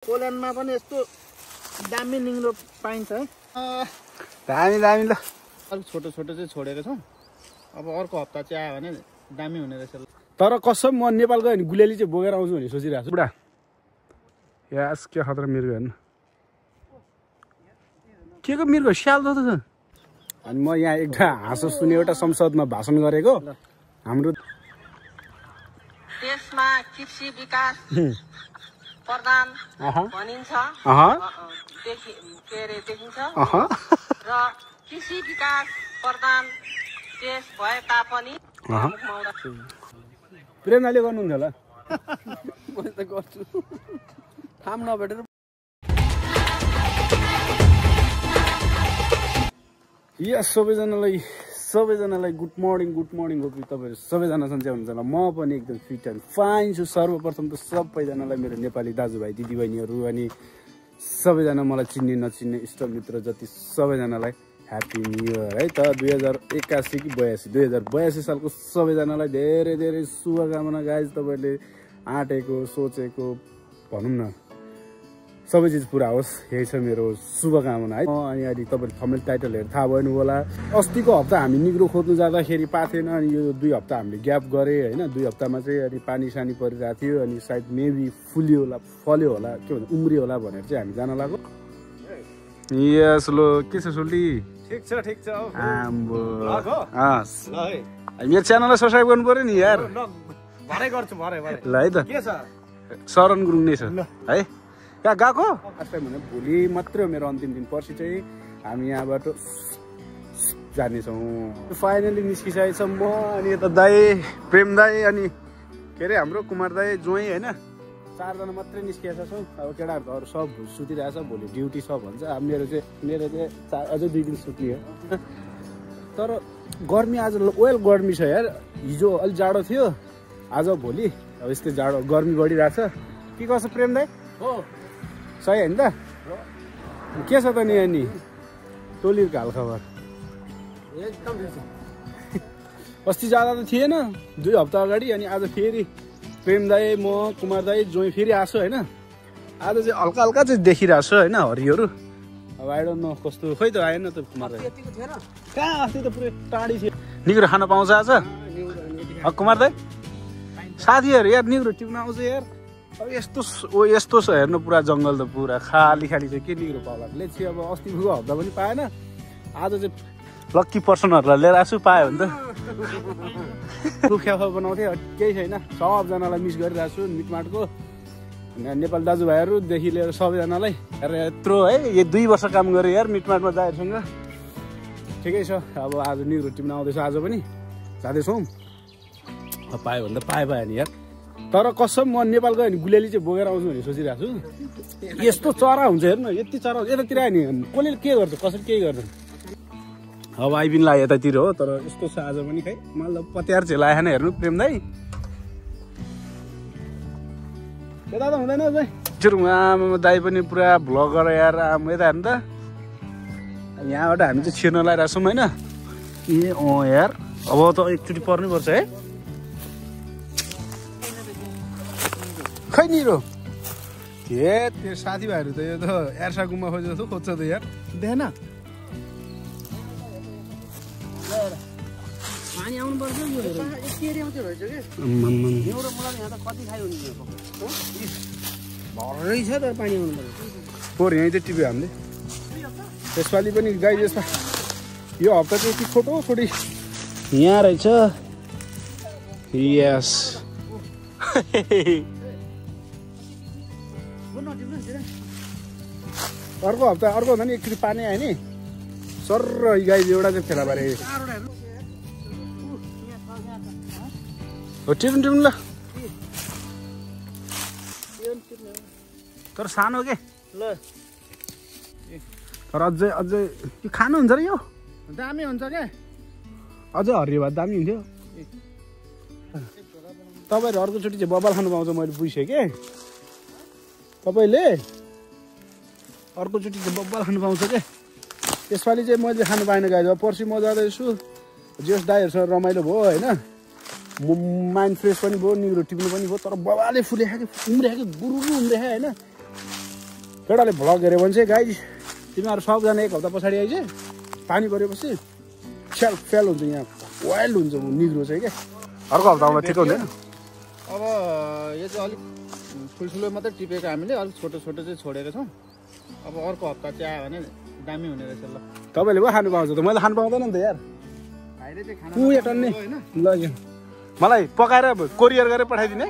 पोल्यान्डमा पनि यस्तो दामी निङ्रो पाइन्छ है। दामी दामी ल। अलिक छोटो छोटो चाहिँ छोडेको छौँ। अब अर्को हप्ता चाहिँ आयो भने दामी हुने रहेछ। तर कसम म नेपाल गयो भने गुलेली चाहिँ बोकेर आउँछु भने सोचिरहेको छु बुढा। यास के खतरा मिर्ग हेर्नु के को मिर्ग स्याल त छ। अनि म यहाँ एउटा हाँसो सुने एउटा संसदमा भाषण गरेको हाम्रो देशमा कृषि विकास प्रधान भनिन्छ देखिन्छ र कृषि विकास प्रधान देश भए तापनि प्रेमले गर्नुहुन्छ होला। म त गर्छु ठाम नभेटेर। यस सबैजनालाई गुड मर्निङ होप तपाईँहरू सबैजना सन्चै हुनुहुन्छ होला। म पनि एकदम फिट एन्ड फाइन छु। सर्वप्रथम त सबैजनालाई मेरो नेपाली दाजुभाइ दिदीबहिनीहरू अनि सबैजना मलाई चिन्ने नचिन्ने इष्टमित्र जति सबैजनालाई ह्याप्पी न्यु इयर है त। 2081 कि 2082 सालको सबैजनालाई धेरै धेरै शुभकामना गाइज। तपाईँले आँटेको सोचेको भनौँ न सबै चिज पुरा होस् यही छ मेरो शुभकामना है। अनि अहिले तपाईँले थम्बनेल टाइटलहरू थाहा भएन होला। अस्तिको हप्ता हामी निग्रो खोज्नु जाँदाखेरि पाथेन अनि यो 2 हप्ता हामीले ग्याप गरे होइन। 2 हप्तामा चाहिँ अनि पानी सानी परिरहेको थियो अनि सायद मेबी फल्यो होला के भन्छ उम्रियो होला भनेर चाहिँ हामी जान लाग्यो। यस लो के छ सोल्टी? ठिक छ आम्बो मेरो च्यानललाई सब्सक्राइब गर्नु पर्यो नि यार। भरे गर्छु भरे ल है त। के छ शरण गुरुङ नै छ है। कहाँ गएको भने भोलि मात्रै हो मेरो अन्तिम दिन। पर्सि चाहिँ हामी यहाँबाट जानेछौँ। फाइनली निस्किसकेको छ म अनि यता दाई प्रेम दाई अनि के अरे हाम्रो कुमार दाई जोइ होइन 4 जना मात्रै निस्किएका छौँ। अब केटाहरू त अरू सब सुतिरहेछ भोलि ड्युटी छ भन्छ। अब मेरो चाहिँ अझै 2 दिन सुत्ने हो। तर गर्मी आज ओयल गर्मी छ यार। हिजो अलिक जाडो थियो आज भोलि अब यस्तै जाडो गर्मी बढिरहेछ। के गर्छ प्रेम दाई? हो सही होइन त? के छ त नि अनि टोलीको हालखबर? एकदम ठिक छ। अस्ति जाँदा त थिएन 2 हप्ता अगाडि अनि आज फेरि प्रेम दाई म कुमार दाई जोइ फेरि आएको होइन। आज चाहिँ हल्का हल्का चाहिँ देखिरहेको छु होइन हरियोहरू। अब आई डोन्ट नो कस्तो खोइ त आएन त कुमार दाई। कहाँ अस्ति त पुरै टाढी थियो। निग्रो खान पाउँछ आज कुमार दाई? साथीहरू यार निग्रो टिप्न आउँछ यार। अब यस्तो छ हेर्नु पुरा जङ्गल त पुरा खाली छ के निग्रो पाउला लेछि। अब अस्तिको हप्ता पनि पाएन। आज चाहिँ लक्की पर्सनहरूलाई लिएर आएको छु पायो भने त। रुख्या बनाउँथेँ केही छैन। सबजनालाई मिस गरिरहेको छु मिटमाटको नेपाली दाजुभाइहरूदेखि लिएर सबैजनालाई। यत्रो है यो 2 वर्ष काम गरेँ यार मिटमाटमा दाइहरूसँग। ठिकै छ। अब आज निग्रो टिप्न आउँदैछ आज पनि जाँदैछौँ। पायो भने त पायो नि यार। तर कसम म नेपाल गयो भने गुलेली चाहिँ बोकेर आउँछु भने सोचिरहेको छु। यस्तो चरा हुन्छ हेर्नु यति चरा यतातिर आयो नि कसले के गर्छ कसरी केही गर्छ। अब आइबिन लाग्यो यतातिर हो तर यस्तो छ आज पनि खै मतलब पत्यार चाहिँ लागेन हेर्नु प्रेम दाई। यता त हुँदैन अझै आमा दाई पनि पुरा भ्लगर यार आम यता हेर्नु त। यहाँबाट हामी चाहिँ छिर्न लगाइरहेको छौँ होइन। ए यार अब त एकचोटि पर्नै पर्छ है। खै निरो के त्यो साथीभाइहरू त यो त एर्सा गुम्बा खोजे जस्तो खोज्छ त यार देखेन। पानी आउनु पर्छ यो यति एरिया मात्रै रहेछ के एउटा मलाई यहाँ त कति खायो नि भरै छ तर पानी आउनु पर्छ। फोहोर यहीँ चाहिँ टिप्यो हामीले त्यसपालि पनि गाई यसमा यो हप्ता चाहिँ यति छोटो यहाँ रहेछ। यस अर्को भन्दा नि एकचोटि पानी आयो नि सर गाई एउटा चाहिँ फेला पारे हो। टिप्नु ल तर सानो के ल। तर अझै यो खानुहुन्छ र यो दामी हुन्छ क्या। अझै हरियो भए दामी हुन्थ्यो। तपाईँहरू अर्कोचोटि चाहिँ बबाल खानु पाउँछ मैले बुझेँ के। तपाईँले अर्कोचोटि चाहिँ बब्बाल खानु पाउँछ क्या। यसपालि चाहिँ मैले खानु पाएन गाई। अब पर्सि म जाँदैछु जेस दाईहरूसँग रमाइलो भयो होइन। माइन्ड फ्रेस पनि भयो निग्रो टिप्नु पनि भयो तर बबाले फुले खायो उम्रे खायो गुरु उम्रे खायो होइन। केटाले भ्लग हेऱ्यो भने चाहिँ गाइज तिमीहरू सबजना एक हप्ता पछाडि आइज पानी परेपछि फेल हुन्छ यहाँ वाइल्ड हुन्छ निग्रो चाहिँ क्या अर्को हप्ता आउँदा ठिक हुँदैन अब यो चाहिँ अलिक ठुल्ठुलो मात्रै टिपेको हामीले अलिक छोटो छोटो चाहिँ छोडेको छौँ अब अर्को हप्ता चाहिँ आयो भने दामी हुने रहेछ ल तपाईँले पो खानु पाउँछ त मैले खानु पाउँदैन नि त यार भाइले चाहिँ खाना पुगे टन्ने ल मलाई पकाएर कोरियर गरेर पठाइदिने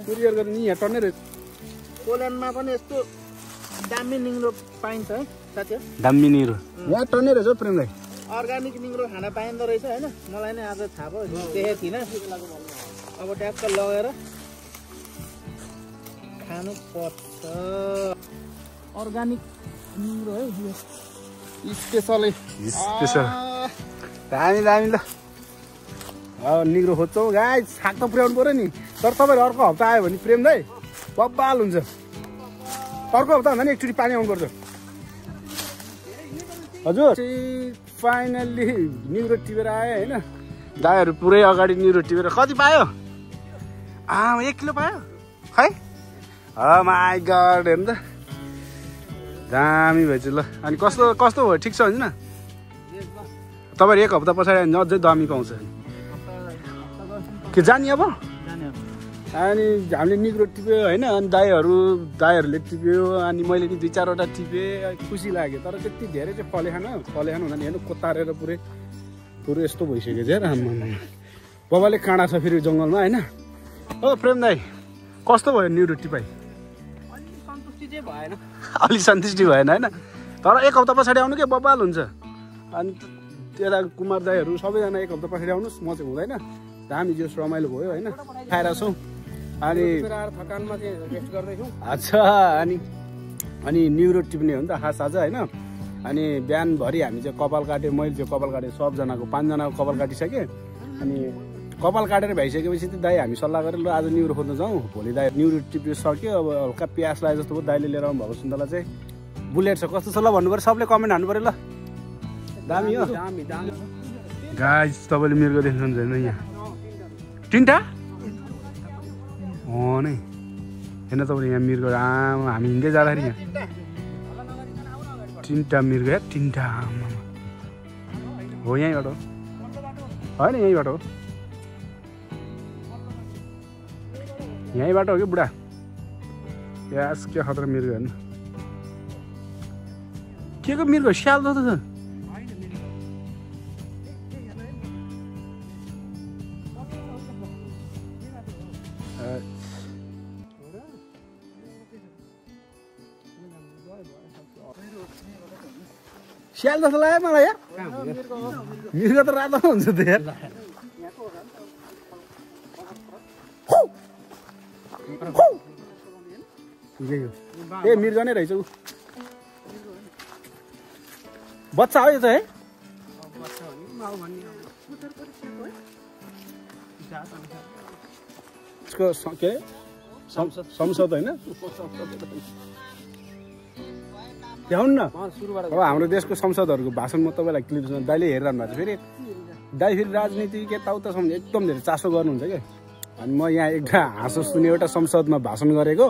कोरियर गरेर नि यहाँ टन्नै रहेछ पोल्यान्डमा पनि यस्तो दामी निङ्रो पाइन्छ है साथी दामी निरो यहाँ टन्नै रहेछ हौ प्रेम दाइ अर्ग्यानिक निङ्रो खाना पाइँदो रहेछ होइन मलाई नै आज थाहा भयो देखेको थिइनँ अब ट्याक्क लगेर खानु पर्छ अर्ग्यानिक निङ्रो है स्पेसलै स्पेसल दामी दामी ल निग्रो खोज्छौ गाई साग त पुर्याउनु पऱ्यो नि तर तपाईँहरू अर्को हप्ता आयो भने प्रेम दाइ बब्बाल हुन्छ अर्को हप्ता भन्दा नि एकचोटि पानी आउनुपर्छ हजुर फाइनल्ली निग्रो टिपेर आयो होइन दाइहरू पुरै अगाडि निग्रो टिपेर कति पायो 1 किलो पायो खै माई गड हेर्नु त दामी भएछ ल अनि कस्तो कस्तो भयो ठिक छ हुन्छ न तपाईँहरू एक हप्ता पछाडि अझै दामी पाउँछ के जाने अब अनि हामीले निग्रो टिप्यो होइन अनि दाइहरूले टिप्यो अनि मैले नि 2-4वटा टिपेँ खुसी लाग्यो तर त्यति धेरै चाहिँ फलेखान हुँदैन हेर्नु कोतारेर पुरै यस्तो भइसक्यो चाहिँ आम्मामा बाबाले काँडा छ फेरि जङ्गलमा होइन ओ प्रेम दाइ कस्तो भयो निग्रो टिपाइ अलि सन्तुष्टि भएन होइन तर एक हप्ता पछाडि आउनु के बब्बाल हुन्छ अनि त्यता कुमार दाइहरू सबैजना एक हप्ता पछाडि आउनुहोस् म चाहिँ हुँदैन दामी जोस रमाइलो भयो होइन खाएर छौँ अनि थकानमा चाहिँ रेस्ट गर्दैछौँ अच्छा अनि निग्रो टिप्ने हो नि त खास आज होइन अनि बिहानभरि हामी चाहिँ कपाल काट्यो मैले चाहिँ कपाल काटेँ सबजनाको 5जनाको कपाल काटिसकेँ अनि कपाल काटेर भइसकेपछि चाहिँ दाइ हामी सल्लाह गरेर ल आज निग्रो खोज्न जाउँ भोलि दाइ निग्रो टिप्यो सक्यो अब हल्का प्याज लाग्यो जस्तो भयो दाइले लिएर आउनु भएको सुन्तला चाहिँ बुलेट छ कस्तो छ ल भन्नु पऱ्यो सबले कमेन्ट हान्नु पऱ्यो ल दामी हो गाइस तपाईँले मिर्गो देख्नुहुन्छ होइन यहाँ 3टा नै होइन तपाईँले यहाँ मिर्गो हामी हिँड्दै जाँदाखेरि यहाँ 3टा मिर्गो या 3टा हो यहीँबाट हो होइन यहीँबाट हो यहीँबाट हो कि बुढा यास के खतरा मिर्गो हेर्नु के को मिर्गो स्याल जस्तो छ स्याल जस्तो लाग्यो मलाई यार मिर्गो त रातो हुन्छ त यार ए मिर्गो नै रहेछ ऊ बच्चा हो यो त है यसको के संसद होइन ल्याउनु न अब हाम्रो देशको संसदहरूको भाषण म तपाईँलाई क्लिप दाइले हेरिरहनु भएको छ फेरि दाइ फेरि राजनीति यताउता सम्झ एकदम धेरै चासो गर्नुहुन्छ क्या अनि म यहाँ एउटा हाँसो सुने एउटा संसदमा भाषण गरेको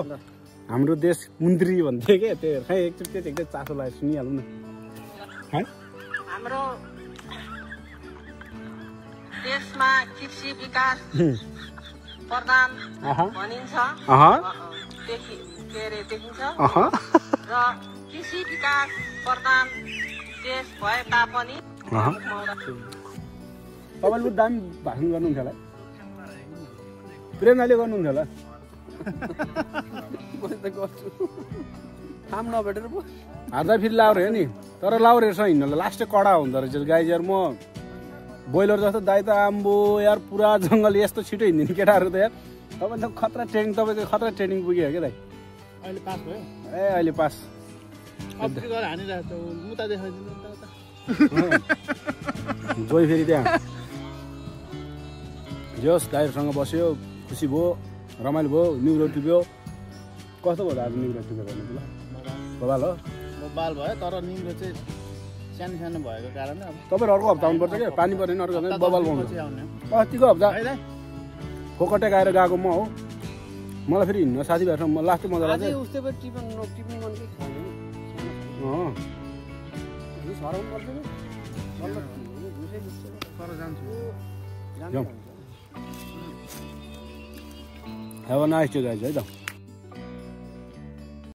हाम्रो देश मन्त्री भन्थे क्या त्यो खै एकचोटि एकदम चासो लागेर सुनिहालौँ न हाम्रो देशमा कृषि विकास प्रधान भनिन्छ देखिन्छ र कृषि विकास प्रधान देश भए तापनि तपाईँले दामी भाषण गर्नुहुन्छ होला प्रेम दाइले गर्नुहुन्छ होला काम नभेटेर पो हार्दा फेरि लाउरे हो नि तर लाउरे रहेछ हिँड्नु लास्टै कडा हुँदो रहेछ गाई यार म बोइलर जस्तो दाइ त आम्बो यार पुरा जङ्गल यस्तो छिटो हिँड्दिने केटाहरू त यार तपाईँ त खतरा ट्रेनिङ तपाईँको खतरा ट्रेनिङ पुग्यो क्या दाइ अहिले पास भयो ए अहिले पास जोइ फेरि त्यहाँ जोस् दाइहरूसँग बस्यो खुसी भयो रमाइलो भयो निग्रो टिप्यो कस्तो भयो आज निग्रो टिप्यो भन्नु ल बबाल हो बबाल भयो तर निग्रो चाहिँ सानो सानो भएको कारणले अब तपाईँहरू अर्को हप्ता आउनुपर्छ क्या पानी परेन अर्को हप्ता बबाल पाउँछ अस्तिको हप्ता फोकटे गएर गएको म हो मलाई फेरि हिँड्न साथीभाइहरूसँग म लास्टै मजा लाग्छ अझै उस्तै पनि टिप्न मनकै खाँदैन हराउनु पर्छ नि तर जान्छु Have a nice day guys है त